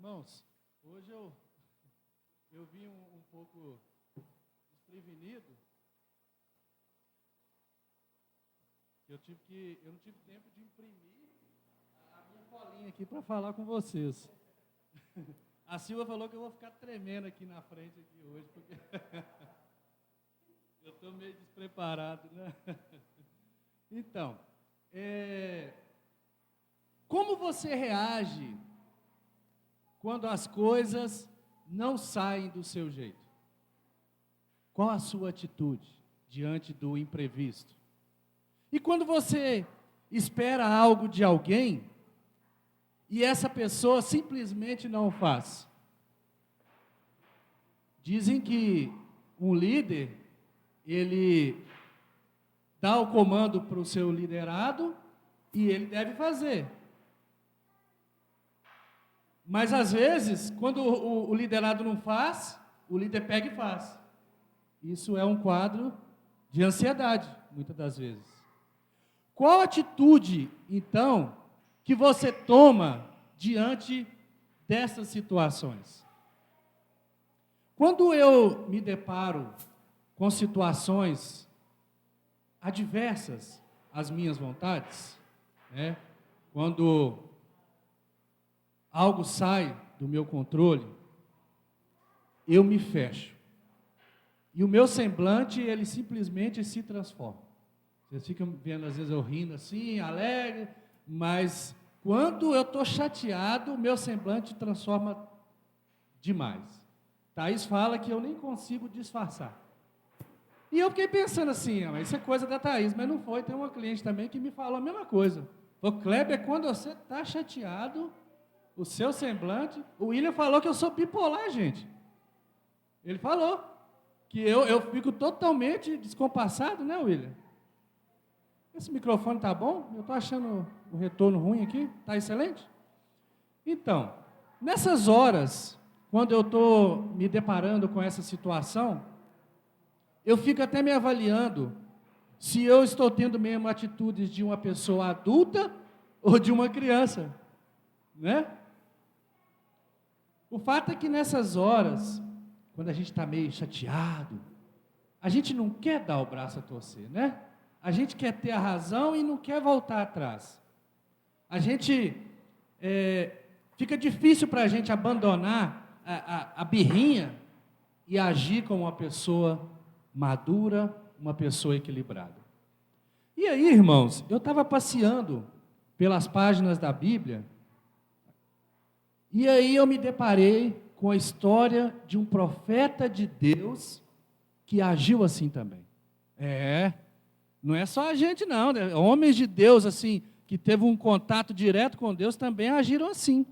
Irmãos, hoje eu vim um pouco desprevenido. Eu não tive tempo de imprimir a minha colinha aqui para falar com vocês. A Silva falou que eu vou ficar tremendo aqui na frente aqui hoje, porque eu estou meio despreparado, né? Então, como você reage quando as coisas não saem do seu jeito? Qual a sua atitude diante do imprevisto? E quando você espera algo de alguém e essa pessoa simplesmente não faz? Dizem que um líder, ele dá o comando para o seu liderado e ele deve fazer. Mas, às vezes, quando o liderado não faz, o líder pega e faz. Isso é um quadro de ansiedade, muitas das vezes. Qual atitude, então, que você toma diante dessas situações? Quando eu me deparo com situações adversas às minhas vontades, quando algo sai do meu controle, eu me fecho. E o meu semblante, ele simplesmente se transforma. Vocês ficam vendo, às vezes, eu rindo assim, alegre, mas quando eu estou chateado, o meu semblante transforma demais. Thaís fala que eu nem consigo disfarçar. E eu fiquei pensando assim, isso é coisa da Thaís, mas não foi. Tem uma cliente também que me falou a mesma coisa. O Kleber, quando você está chateado, o seu semblante... O William falou que eu sou bipolar, gente. Ele falou que eu fico totalmente descompassado, né, William? Esse microfone tá bom? Eu estou achando o retorno ruim aqui. Está excelente? Então, nessas horas, quando eu estou me deparando com essa situação, eu fico até me avaliando se eu estou tendo mesmo atitudes de uma pessoa adulta ou de uma criança, né? O fato é que nessas horas, quando a gente está meio chateado, a gente não quer dar o braço a torcer, né? A gente quer ter a razão e não quer voltar atrás. A gente, fica difícil para a gente abandonar a birrinha e agir como uma pessoa madura, uma pessoa equilibrada. E aí, irmãos, eu estava passeando pelas páginas da Bíblia, e aí eu me deparei com a história de um profeta de Deus que agiu assim também. Não é só a gente não, né? Homens de Deus assim, que teve um contato direto com Deus também agiram assim.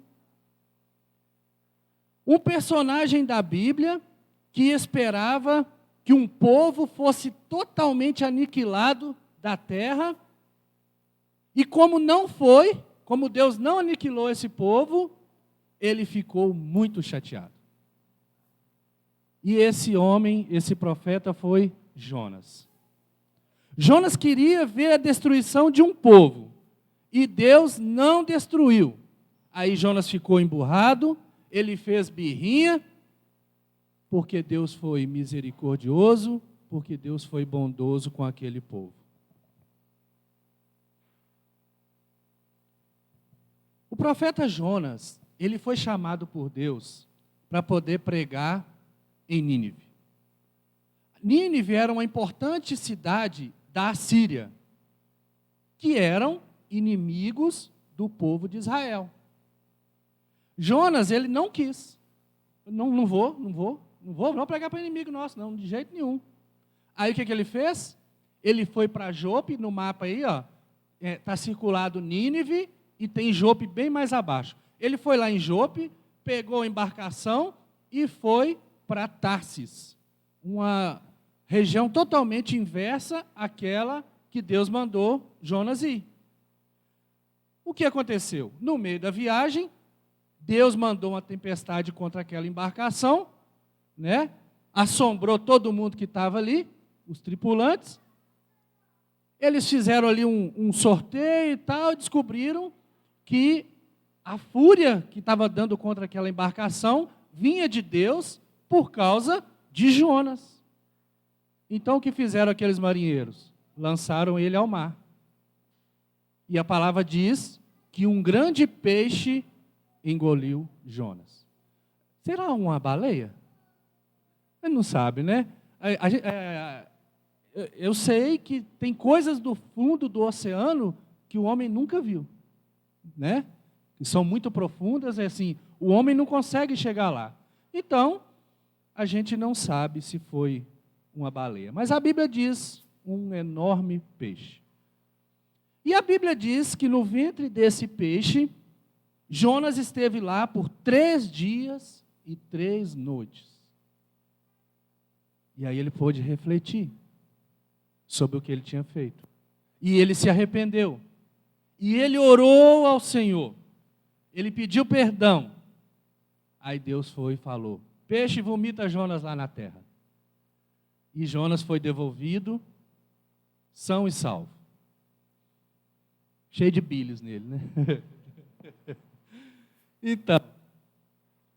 Um personagem da Bíblia que esperava que um povo fosse totalmente aniquilado da terra, e como não foi, como Deus não aniquilou esse povo, ele ficou muito chateado. E esse homem, esse profeta foi Jonas. Jonas queria ver a destruição de um povo, e Deus não destruiu. Aí Jonas ficou emburrado, ele fez birrinha, porque Deus foi misericordioso, porque Deus foi bondoso com aquele povo. O profeta Jonas, ele foi chamado por Deus para poder pregar em Nínive. Nínive era uma importante cidade da Assíria, que eram inimigos do povo de Israel. Jonas, ele não quis. Não vou pregar para inimigo nosso, não, de jeito nenhum. Aí o que ele fez? Ele foi para Jope, no mapa aí, está circulado Nínive, e tem Jope bem mais abaixo. Ele foi lá em Jope, pegou a embarcação e foi para Tarsis, uma região totalmente inversa àquela que Deus mandou Jonas ir. O que aconteceu? No meio da viagem, Deus mandou uma tempestade contra aquela embarcação, né? Assombrou todo mundo que estava ali, os tripulantes. Eles fizeram ali um sorteio e tal, e descobriram que a fúria que estava dando contra aquela embarcação vinha de Deus por causa de Jonas. Então o que fizeram aqueles marinheiros? Lançaram ele ao mar. E a palavra diz que um grande peixe engoliu Jonas. Será uma baleia? Ele não sabe, né? Eu sei que tem coisas do fundo do oceano que o homem nunca viu, né? Que são muito profundas, é assim, o homem não consegue chegar lá. Então, a gente não sabe se foi uma baleia. Mas a Bíblia diz um enorme peixe. E a Bíblia diz que no ventre desse peixe, Jonas esteve lá por 3 dias e 3 noites. E aí ele pôde refletir sobre o que ele tinha feito. E ele se arrependeu. E ele orou ao Senhor. Ele pediu perdão. Aí Deus foi e falou: peixe vomita Jonas lá na terra. E Jonas foi devolvido, são e salvo. Cheio de bilhos nele, né? Então,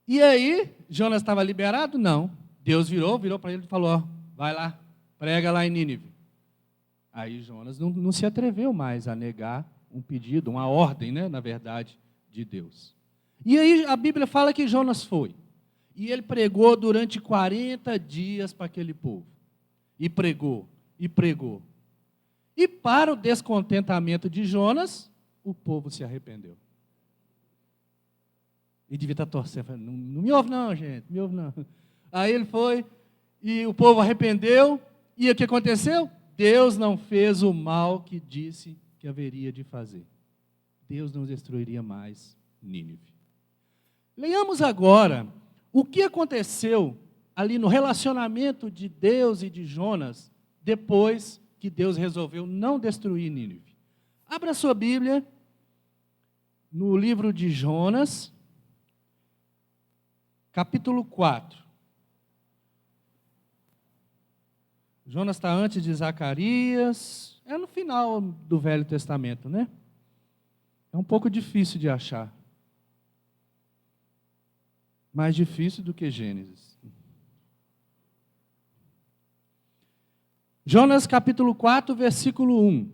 e aí, Jonas estava liberado? Não. Deus virou para ele e falou: ó, vai lá, prega lá em Nínive. Aí Jonas não se atreveu mais a negar um pedido, uma ordem, né, na verdade, de Deus. E aí a Bíblia fala que Jonas foi. E ele pregou durante 40 dias para aquele povo. E pregou, e pregou. E para o descontentamento de Jonas, o povo se arrependeu. E devia estar torcendo, não me ouve não, gente, não me ouve não. Aí ele foi, e o povo arrependeu, e o que aconteceu? Deus não fez o mal que disse que haveria de fazer. Deus não destruiria mais Nínive. Leiamos agora o que aconteceu ali no relacionamento de Deus e de Jonas, depois que Deus resolveu não destruir Nínive. Abra sua Bíblia no livro de Jonas, capítulo 4. Jonas está antes de Zacarias, é no final do Velho Testamento, né? É um pouco difícil de achar. Mais difícil do que Gênesis. Jonas capítulo 4, versículo 1.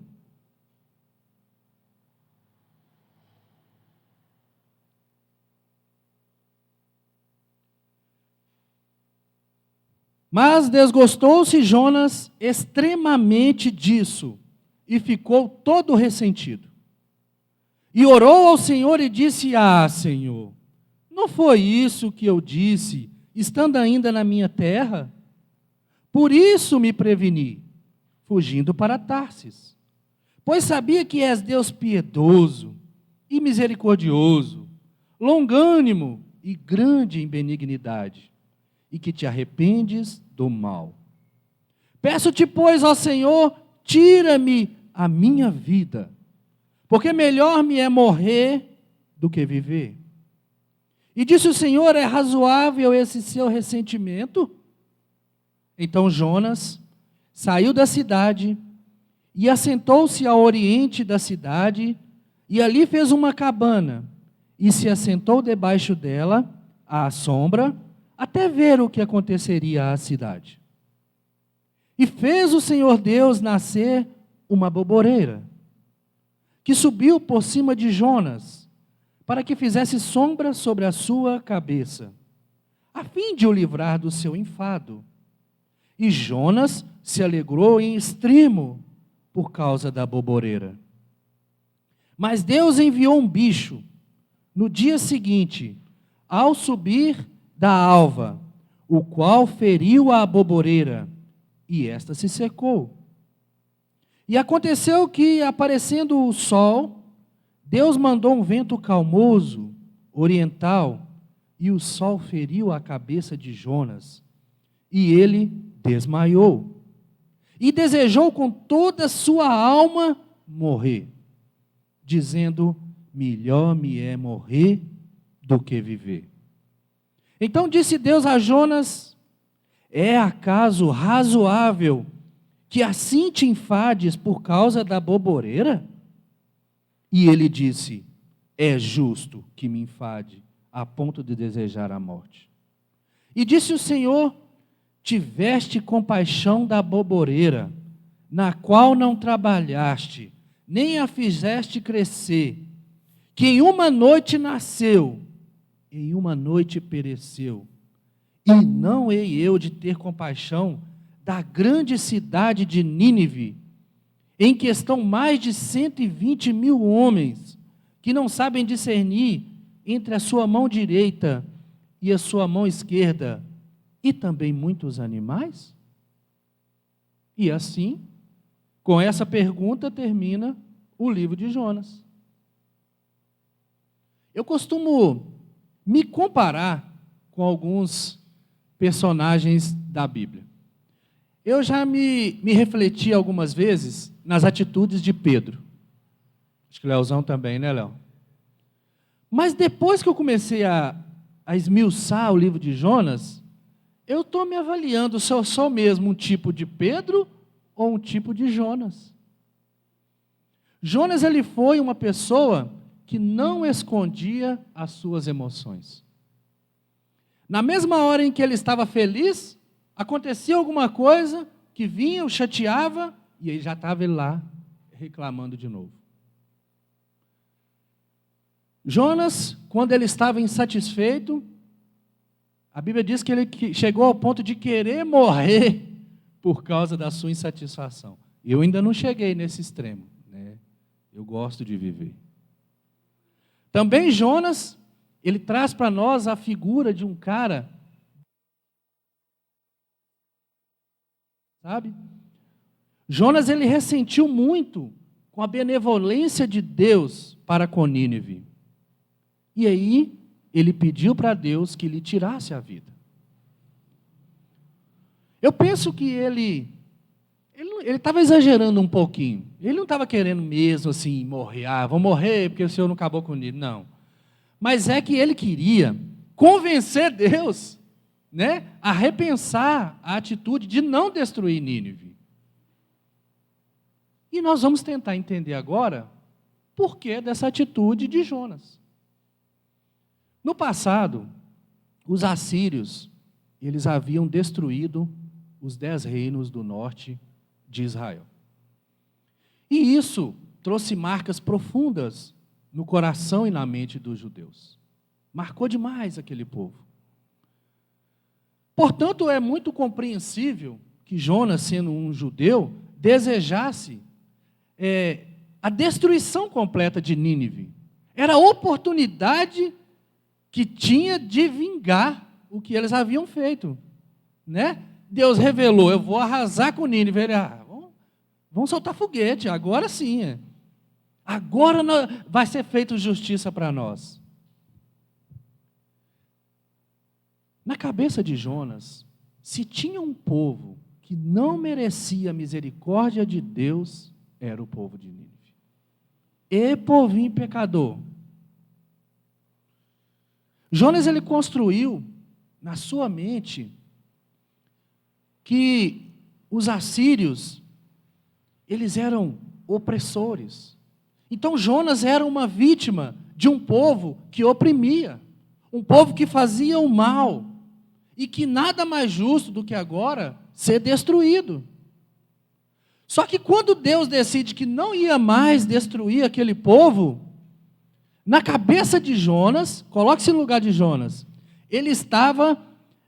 Mas desgostou-se Jonas extremamente disso, e ficou todo ressentido. E orou ao Senhor e disse: ah, Senhor, não foi isso que eu disse, estando ainda na minha terra? Por isso me preveni, fugindo para Tarsis. Pois sabia que és Deus piedoso e misericordioso, longânimo e grande em benignidade, e que te arrependes do mal. Peço-te, pois, ó Senhor, tira-me a minha vida, porque melhor me é morrer do que viver. E disse o Senhor: é razoável esse seu ressentimento? Então Jonas saiu da cidade e assentou-se ao oriente da cidade, e ali fez uma cabana, e se assentou debaixo dela, à sombra, até ver o que aconteceria à cidade. E fez o Senhor Deus nascer uma boboreira, que subiu por cima de Jonas, para que fizesse sombra sobre a sua cabeça, a fim de o livrar do seu enfado. E Jonas se alegrou em extremo por causa da boboreira. Mas Deus enviou um bicho no dia seguinte, ao subir da alva, o qual feriu a boboreira, e esta se secou. E aconteceu que, aparecendo o sol, Deus mandou um vento calmoso, oriental, e o sol feriu a cabeça de Jonas, e ele desmaiou, e desejou com toda a sua alma morrer, dizendo: melhor me é morrer do que viver. Então disse Deus a Jonas: é acaso razoável que assim te enfades por causa da boboreira? E ele disse: é justo que me enfade a ponto de desejar a morte. E disse o Senhor: tiveste compaixão da boboreira, na qual não trabalhaste, nem a fizeste crescer, que em uma noite nasceu, em uma noite pereceu. E não hei eu de ter compaixão da grande cidade de Nínive, em que estão mais de 120.000 homens, que não sabem discernir entre a sua mão direita e a sua mão esquerda, e também muitos animais? E assim, com essa pergunta, termina o livro de Jonas. Eu costumo me comparar com alguns personagens da Bíblia. Eu já me refleti algumas vezes nas atitudes de Pedro. Acho que o Leozão também, né, Léo? Mas depois que eu comecei a esmiuçar o livro de Jonas, eu estou me avaliando se eu sou mesmo um tipo de Pedro ou um tipo de Jonas. Jonas, ele foi uma pessoa que não escondia as suas emoções. Na mesma hora em que ele estava feliz, acontecia alguma coisa que vinha, o chateava, e aí já estava ele lá reclamando de novo. Jonas, quando ele estava insatisfeito, a Bíblia diz que ele chegou ao ponto de querer morrer por causa da sua insatisfação. Eu ainda não cheguei nesse extremo, né? Eu gosto de viver. Também Jonas, ele traz para nós a figura de um cara, sabe? Jonas, ele ressentiu muito com a benevolência de Deus para com Nínive. E aí, ele pediu para Deus que lhe tirasse a vida. Eu penso que ele estava exagerando um pouquinho. Ele não estava querendo mesmo assim morrer. Vou morrer porque o Senhor não acabou com Nínive. Não. Mas é que ele queria convencer Deus, né, a repensar a atitude de não destruir Nínive. E nós vamos tentar entender agora por que dessa atitude de Jonas. No passado, os assírios, eles haviam destruído os 10 reinos do norte de Israel. E isso trouxe marcas profundas no coração e na mente dos judeus. Marcou demais aquele povo. Portanto, é muito compreensível que Jonas, sendo um judeu, desejasse a destruição completa de Nínive. Era a oportunidade que tinha de vingar o que eles haviam feito, né? Deus revelou: eu vou arrasar com Nínive. Ele, vamos soltar foguete, agora sim. Agora vai ser feita justiça para nós. Na cabeça de Jonas, se tinha um povo que não merecia a misericórdia de Deus, era o povo de Nínive. E povinho pecador. Jonas, ele construiu na sua mente que os assírios, eles eram opressores. Então Jonas era uma vítima de um povo que oprimia, um povo que fazia o mal, e que nada mais justo do que agora ser destruído. Só que quando Deus decide que não ia mais destruir aquele povo, na cabeça de Jonas, coloque-se no lugar de Jonas, ele estava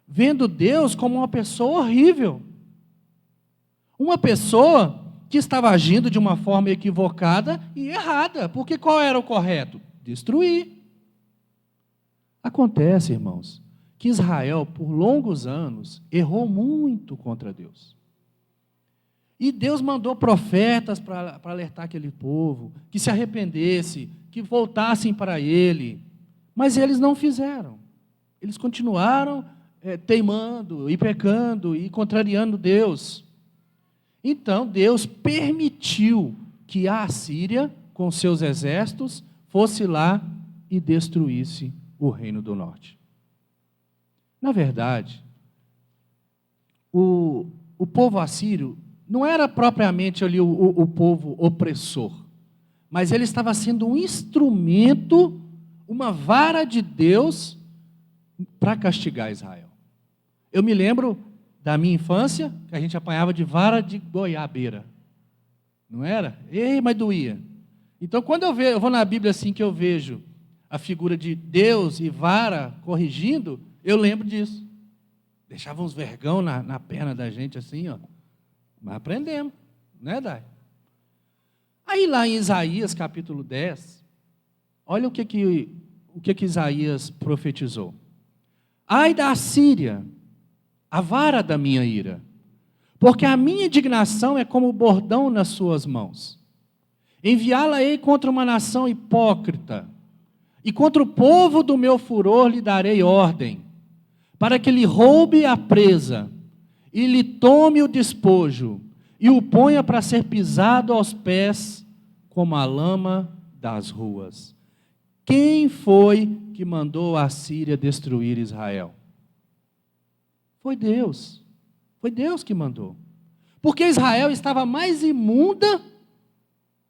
vendo Deus como uma pessoa horrível. Uma pessoa que estava agindo de uma forma equivocada e errada. Porque qual era o correto? Destruir. Acontece, irmãos, que Israel, por longos anos, errou muito contra Deus. E Deus mandou profetas para alertar aquele povo, que se arrependesse, que voltassem para Ele. Mas eles não fizeram. Eles continuaram teimando e pecando e contrariando Deus. Então Deus permitiu que a Assíria, com seus exércitos, fosse lá e destruísse o reino do norte. Na verdade, o povo assírio não era propriamente ali o povo opressor, mas ele estava sendo um instrumento, uma vara de Deus para castigar Israel. Eu me lembro da minha infância, que a gente apanhava de vara de goiabeira. Não era? Ei, mas doía. Então, quando eu vou na Bíblia assim, que eu vejo a figura de Deus e vara corrigindo, eu lembro disso. Deixava uns vergão na perna da gente assim, ó. Mas aprendemos, né, Dai? Aí lá em Isaías capítulo 10, olha o que Isaías profetizou. Ai da Assíria, a vara da minha ira, porque a minha indignação é como bordão nas suas mãos. Enviá-la-ei contra uma nação hipócrita, e contra o povo do meu furor lhe darei ordem, para que lhe roube a presa, e lhe tome o despojo, e o ponha para ser pisado aos pés, como a lama das ruas. Quem foi que mandou a Síria destruir Israel? Foi Deus. Foi Deus que mandou. Porque Israel estava mais imunda,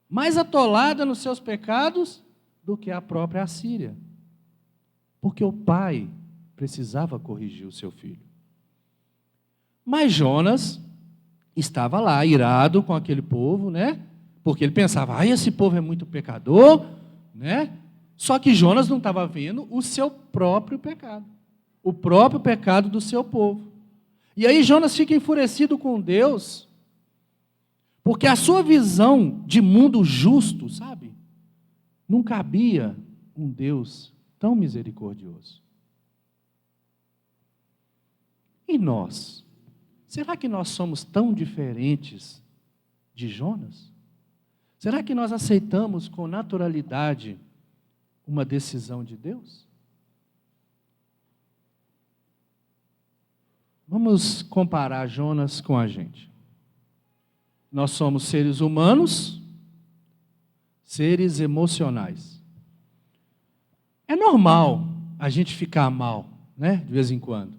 mais atolada nos seus pecados, do que a própria Assíria. Porque o pai precisava corrigir o seu filho. Mas Jonas estava lá, irado com aquele povo, né? Porque ele pensava, esse povo é muito pecador, né? Só que Jonas não estava vendo o seu próprio pecado. O próprio pecado do seu povo. E aí Jonas fica enfurecido com Deus, porque a sua visão de mundo justo, sabe? Não cabia um Deus tão misericordioso. E nós? Será que nós somos tão diferentes de Jonas? Será que nós aceitamos com naturalidade uma decisão de Deus? Vamos comparar Jonas com a gente. Nós somos seres humanos, seres emocionais. É normal a gente ficar mal, né? De vez em quando.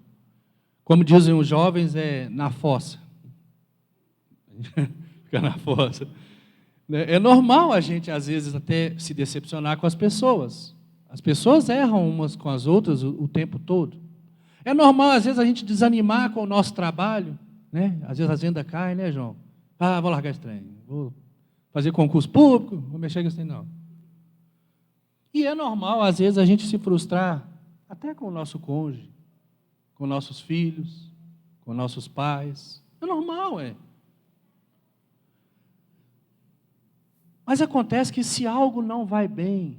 Como dizem os jovens, é na fossa. Fica na fossa. É normal a gente, às vezes, até se decepcionar com as pessoas. As pessoas erram umas com as outras o tempo todo. É normal, às vezes, a gente desanimar com o nosso trabalho, né? Às vezes a agenda cai, né, João? Vou largar esse trem, vou fazer concurso público, vou mexer com isso aí, não. E é normal, às vezes, a gente se frustrar até com o nosso cônjuge, com nossos filhos, com nossos pais. É normal, é. Mas acontece que se algo não vai bem,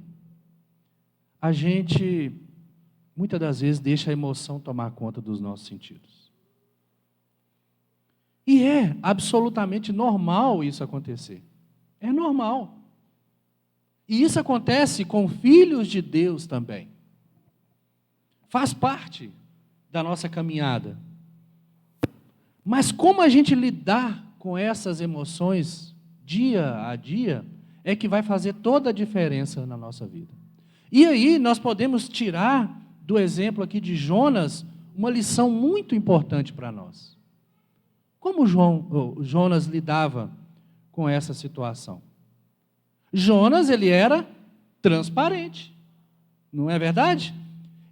a gente, muitas das vezes, deixa a emoção tomar conta dos nossos sentidos. E é absolutamente normal isso acontecer. É normal. E isso acontece com filhos de Deus também. Faz parte da nossa caminhada. Mas como a gente lidar com essas emoções dia a dia é que vai fazer toda a diferença na nossa vida. E aí nós podemos tirar do exemplo aqui de Jonas uma lição muito importante para nós. Como Jonas lidava com essa situação? Jonas, ele era transparente, não é verdade?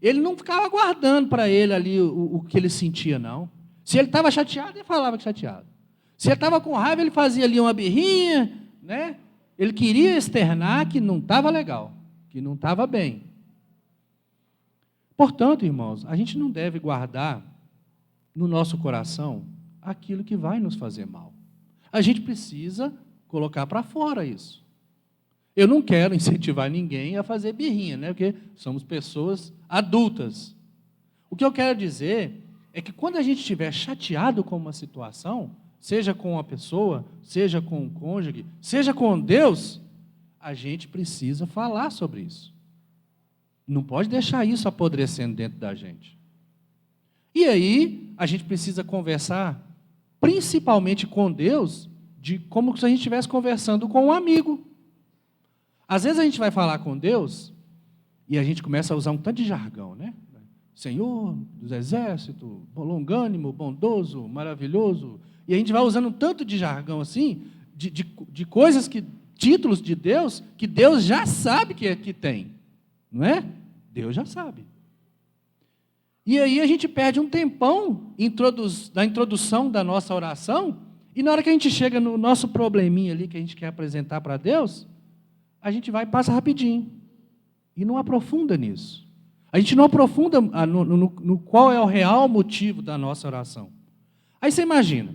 Ele não ficava guardando para ele ali o que ele sentia, não. Se ele estava chateado, ele falava que chateado. Se ele estava com raiva, ele fazia ali uma birrinha, né? Ele queria externar que não estava legal, que não estava bem. Portanto, irmãos, a gente não deve guardar no nosso coração aquilo que vai nos fazer mal. A gente precisa colocar para fora isso. Eu não quero incentivar ninguém a fazer birrinha, né? Porque somos pessoas adultas. O que eu quero dizer é que quando a gente estiver chateado com uma situação, seja com uma pessoa, seja com um cônjuge, seja com Deus, a gente precisa falar sobre isso. Não pode deixar isso apodrecendo dentro da gente. E aí, a gente precisa conversar, principalmente com Deus, de como se a gente estivesse conversando com um amigo. Às vezes a gente vai falar com Deus e a gente começa a usar um tanto de jargão, né? Senhor dos exércitos, longânimo, bondoso, maravilhoso. E a gente vai usando um tanto de jargão assim, de coisas que títulos de Deus que Deus já sabe que tem, não é? Deus já sabe. E aí a gente perde um tempão da introdução da nossa oração, e na hora que a gente chega no nosso probleminha ali que a gente quer apresentar para Deus, a gente vai e passa rapidinho, e não aprofunda nisso. A gente não aprofunda no qual é o real motivo da nossa oração. Aí você imagina,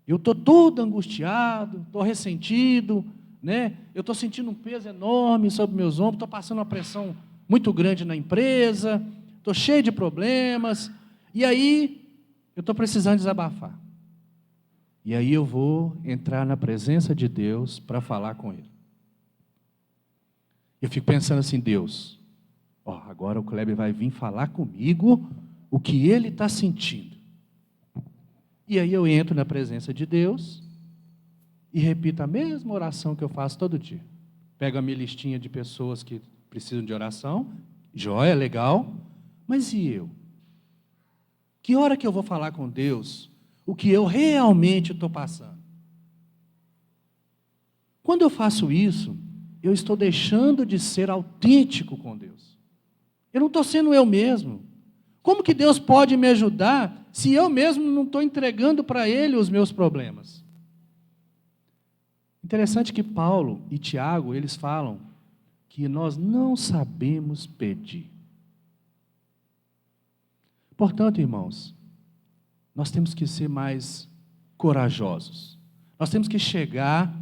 eu estou todo angustiado, estou ressentido, né? Eu estou sentindo um peso enorme sobre meus ombros, estou passando uma pressão muito grande na empresa, estou cheio de problemas, e aí eu estou precisando desabafar. E aí eu vou entrar na presença de Deus para falar com Ele. Eu fico pensando assim, Deus, agora o Kleber vai vir falar comigo o que ele está sentindo. E aí eu entro na presença de Deus e repito a mesma oração que eu faço todo dia. Pego a minha listinha de pessoas que precisam de oração, joia, legal, mas e eu? Que hora que eu vou falar com Deus o que eu realmente estou passando? Quando eu faço isso, eu estou deixando de ser autêntico com Deus. Eu não estou sendo eu mesmo. Como que Deus pode me ajudar se eu mesmo não estou entregando para Ele os meus problemas? Interessante que Paulo e Tiago, eles falam que nós não sabemos pedir. Portanto, irmãos, nós temos que ser mais corajosos. Nós temos que chegar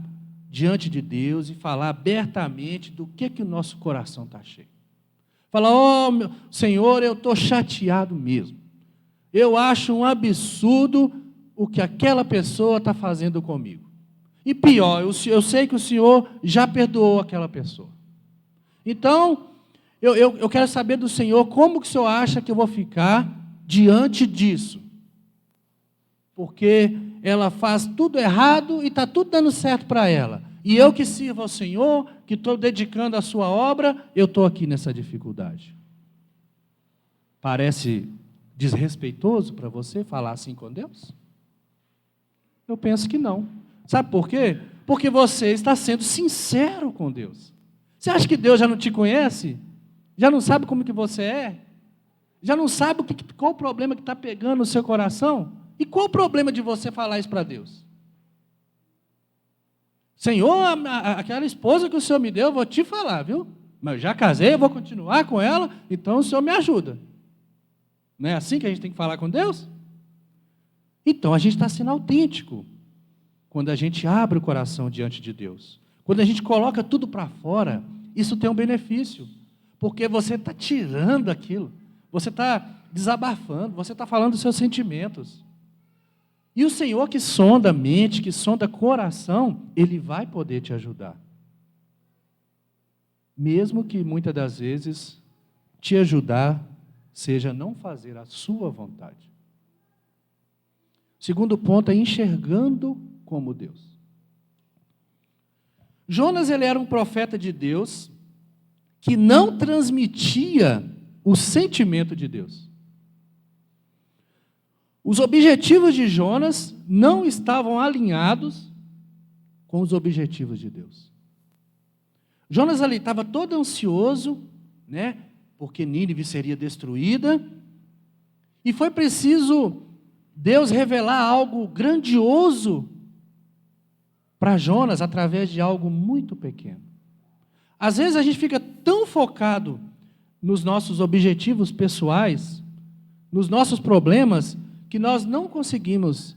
diante de Deus e falar abertamente do que o nosso coração está cheio. Falar, meu Senhor, eu estou chateado mesmo. Eu acho um absurdo o que aquela pessoa está fazendo comigo. E pior, eu sei que o Senhor já perdoou aquela pessoa. Então, eu quero saber do Senhor como que o Senhor acha que eu vou ficar diante disso. Porque ela faz tudo errado e está tudo dando certo para ela. E eu que sirvo ao Senhor, que estou dedicando a sua obra, eu estou aqui nessa dificuldade. Parece desrespeitoso para você falar assim com Deus? Eu penso que não. Sabe por quê? Porque você está sendo sincero com Deus. Você acha que Deus já não te conhece? Já não sabe como que você é? Já não sabe qual o problema que está pegando no seu coração? E qual o problema de você falar isso para Deus? Senhor, aquela esposa que o Senhor me deu, eu vou te falar, viu? Mas eu já casei, eu vou continuar com ela, então o Senhor me ajuda. Não é assim que a gente tem que falar com Deus? Então a gente está sendo autêntico quando a gente abre o coração diante de Deus. Quando a gente coloca tudo para fora, isso tem um benefício, porque você está tirando aquilo, você está desabafando, você está falando dos seus sentimentos. E o Senhor que sonda a mente, que sonda o coração, Ele vai poder te ajudar. Mesmo que muitas das vezes te ajudar seja não fazer a sua vontade. Segundo ponto é enxergando como Deus. Jonas, ele era um profeta de Deus que não transmitia o sentimento de Deus. Os objetivos de Jonas não estavam alinhados com os objetivos de Deus. Jonas ali estava todo ansioso, né? Porque Nínive seria destruída, e foi preciso Deus revelar algo grandioso para Jonas através de algo muito pequeno. Às vezes a gente fica tão focado nos nossos objetivos pessoais, nos nossos problemas, que nós não conseguimos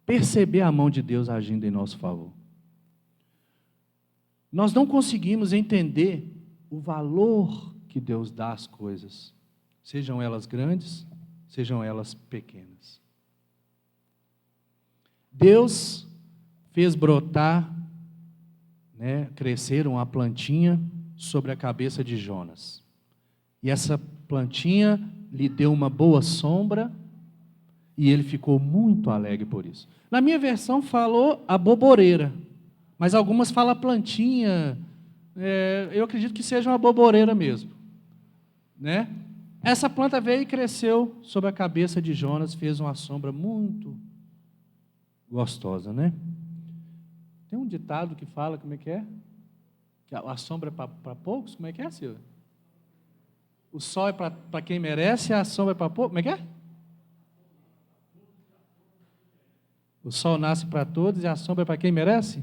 perceber a mão de Deus agindo em nosso favor. Nós não conseguimos entender o valor que Deus dá às coisas, sejam elas grandes, sejam elas pequenas. Deus fez brotar, crescer uma plantinha sobre a cabeça de Jonas. E essa plantinha lhe deu uma boa sombra, e ele ficou muito alegre por isso. Na minha versão falou a boboreira, mas algumas falam plantinha, eu acredito que seja uma boboreira mesmo. Né? Essa planta veio e cresceu sobre a cabeça de Jonas, fez uma sombra muito gostosa, né? Tem um ditado que fala, como é que é? Que a sombra é para poucos? Como é que é, Silvia? O sol é para quem merece, a sombra é para poucos. Como é que é? O sol nasce para todos e a sombra é para quem merece?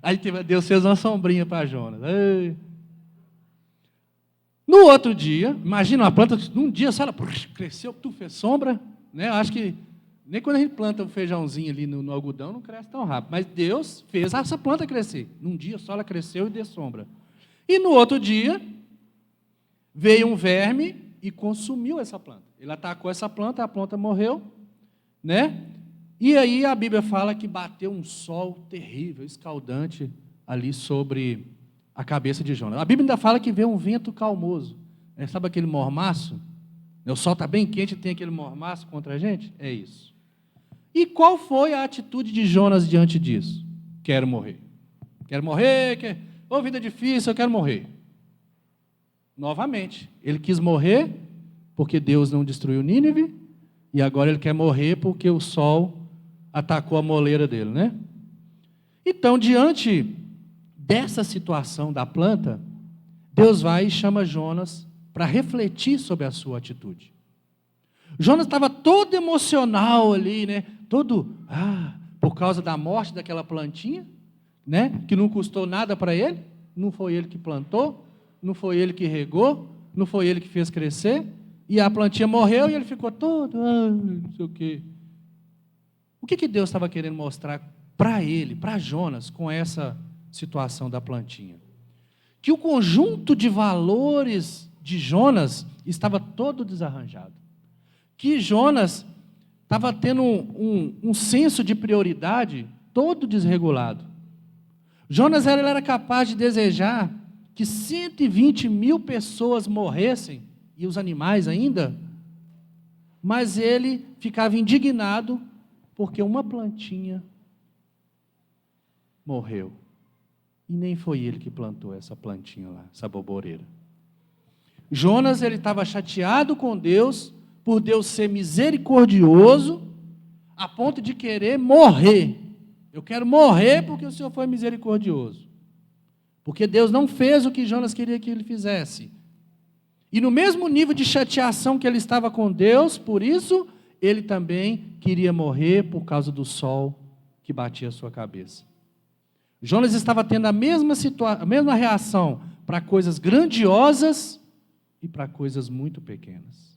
Aí Deus fez uma sombrinha para Jonas. Ei. No outro dia, imagina uma planta, num dia só ela cresceu, tu fez sombra, né? Eu acho que nem quando a gente planta um feijãozinho ali no algodão, não cresce tão rápido. Mas Deus fez essa planta crescer. Num dia só ela cresceu e deu sombra. E no outro dia, veio um verme e consumiu essa planta. Ele atacou essa planta, a planta morreu, né? E aí a Bíblia fala que bateu um sol terrível, escaldante, ali sobre a cabeça de Jonas. A Bíblia ainda fala que veio um vento calmoso. Sabe aquele mormaço? O sol está bem quente e tem aquele mormaço contra a gente? É isso. E qual foi a atitude de Jonas diante disso? Quero morrer. Quero morrer, ô, vida difícil, eu quero morrer. Novamente, ele quis morrer porque Deus não destruiu Nínive, e agora ele quer morrer porque o sol atacou a moleira dele, né? Então, diante dessa situação da planta, Deus vai e chama Jonas para refletir sobre a sua atitude. Jonas estava todo emocional ali, né? Todo, por causa da morte daquela plantinha, né? Que não custou nada para ele, não foi ele que plantou, não foi ele que regou, não foi ele que fez crescer, e a plantinha morreu e ele ficou todo, não sei o quê. O que Deus estava querendo mostrar para ele, para Jonas, com essa situação da plantinha? Que o conjunto de valores de Jonas estava todo desarranjado. Que Jonas estava tendo um senso de prioridade todo desregulado. Jonas era capaz de desejar que 120 mil pessoas morressem, e os animais ainda, mas ele ficava indignado porque uma plantinha morreu. E nem foi ele que plantou essa plantinha lá, essa boboreira. Jonas, ele estava chateado com Deus, por Deus ser misericordioso, a ponto de querer morrer. Eu quero morrer porque o Senhor foi misericordioso. Porque Deus não fez o que Jonas queria que ele fizesse. E no mesmo nível de chateação que ele estava com Deus, por isso, ele também queria morrer por causa do sol que batia a sua cabeça. Jonas estava tendo a mesma reação para coisas grandiosas e para coisas muito pequenas.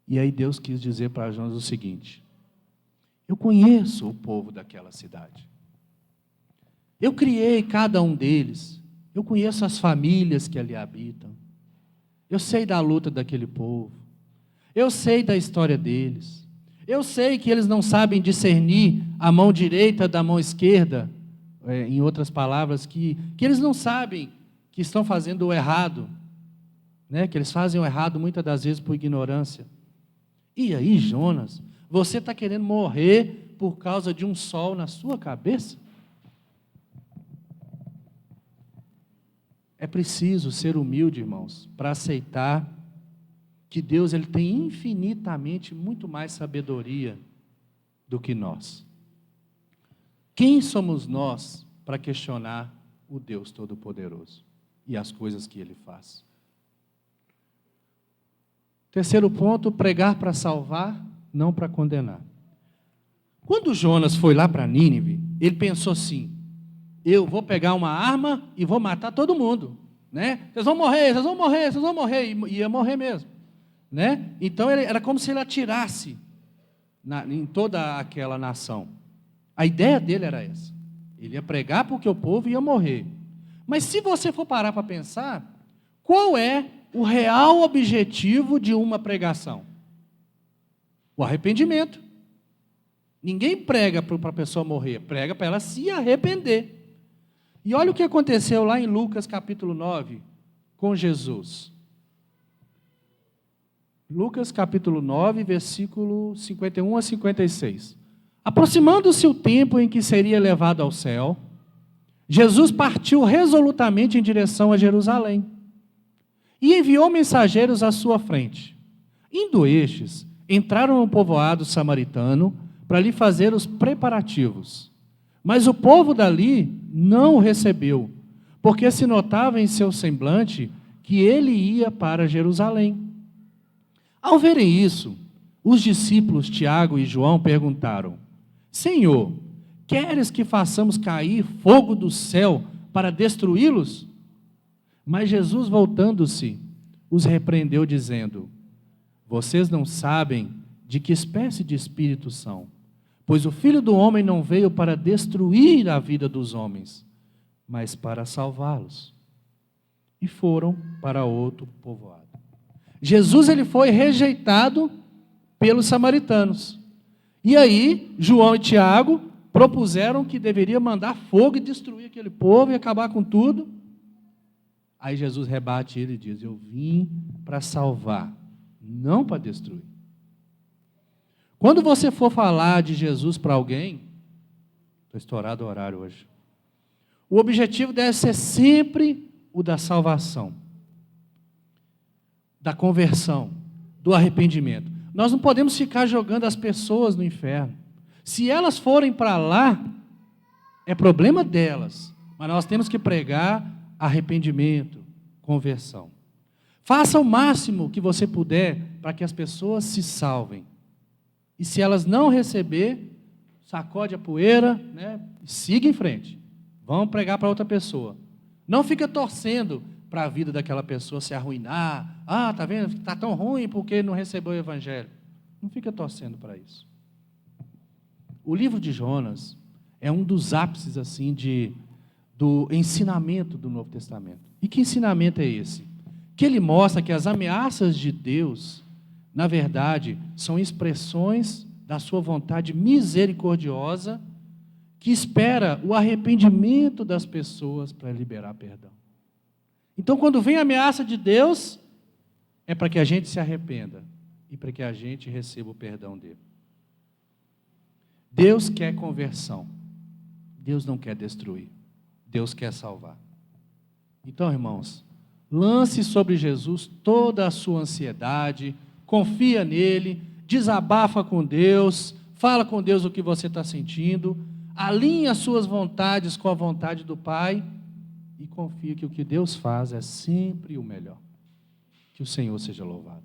E aí Deus quis dizer para Jonas o seguinte: eu conheço o povo daquela cidade. Eu criei cada um deles. Eu conheço as famílias que ali habitam. Eu sei da luta daquele povo. Eu sei da história deles. Eu sei que eles não sabem discernir a mão direita da mão esquerda. Em outras palavras, que eles não sabem que estão fazendo o errado. Né? Que eles fazem o errado muitas das vezes por ignorância. E aí, Jonas, você está querendo morrer por causa de um sol na sua cabeça? É preciso ser humilde, irmãos, para aceitar que Deus ele tem infinitamente muito mais sabedoria do que nós. Quem somos nós para questionar o Deus Todo-Poderoso e as coisas que Ele faz? Terceiro ponto, pregar para salvar, não para condenar. Quando Jonas foi lá para Nínive, ele pensou assim: eu vou pegar uma arma e vou matar todo mundo, né? Vocês vão morrer, vocês vão morrer, vocês vão morrer, e ia morrer mesmo, né? Então era como se ele atirasse em toda aquela nação. A ideia dele era essa. Ele ia pregar porque o povo ia morrer. Mas se você for parar para pensar, qual é o real objetivo de uma pregação? O arrependimento. Ninguém prega para a pessoa morrer, prega para ela se arrepender. E olha o que aconteceu lá em Lucas capítulo 9, com Jesus. Lucas capítulo 9, versículo 51 a 56. Aproximando-se o tempo em que seria levado ao céu, Jesus partiu resolutamente em direção a Jerusalém e enviou mensageiros à sua frente. Indo estes, entraram no povoado samaritano para lhe fazer os preparativos. Mas o povo dali não o recebeu, porque se notava em seu semblante que ele ia para Jerusalém. Ao verem isso, os discípulos Tiago e João perguntaram: Senhor, queres que façamos cair fogo do céu para destruí-los? Mas Jesus, voltando-se, os repreendeu, dizendo: Vocês não sabem de que espécie de espírito são, pois o Filho do Homem não veio para destruir a vida dos homens, mas para salvá-los. E foram para outro povoado. Jesus ele foi rejeitado pelos samaritanos. E aí, João e Tiago propuseram que deveria mandar fogo e destruir aquele povo e acabar com tudo. Aí Jesus rebate ele e diz: Eu vim para salvar, não para destruir. Quando você for falar de Jesus para alguém, estou estourado o horário hoje, o objetivo deve ser sempre o da salvação, da conversão, do arrependimento. Nós não podemos ficar jogando as pessoas no inferno. Se elas forem para lá, é problema delas, mas nós temos que pregar arrependimento, conversão. Faça o máximo que você puder para que as pessoas se salvem. E se elas não receber, sacode a poeira, né, e siga em frente. Vamos pregar para outra pessoa. Não fica torcendo para a vida daquela pessoa se arruinar. Ah, está vendo? Está tão ruim porque não recebeu o evangelho. Não fica torcendo para isso. O livro de Jonas é um dos ápices assim, do ensinamento do Novo Testamento. E que ensinamento é esse? Que ele mostra que as ameaças de Deus, na verdade, são expressões da sua vontade misericordiosa, que espera o arrependimento das pessoas para liberar perdão. Então, quando vem a ameaça de Deus, é para que a gente se arrependa e para que a gente receba o perdão dele. Deus quer conversão. Deus não quer destruir. Deus quer salvar. Então, irmãos, lance sobre Jesus toda a sua ansiedade, confia nele, desabafa com Deus, fala com Deus o que você está sentindo, alinhe as suas vontades com a vontade do Pai e confie que o que Deus faz é sempre o melhor. Que o Senhor seja louvado.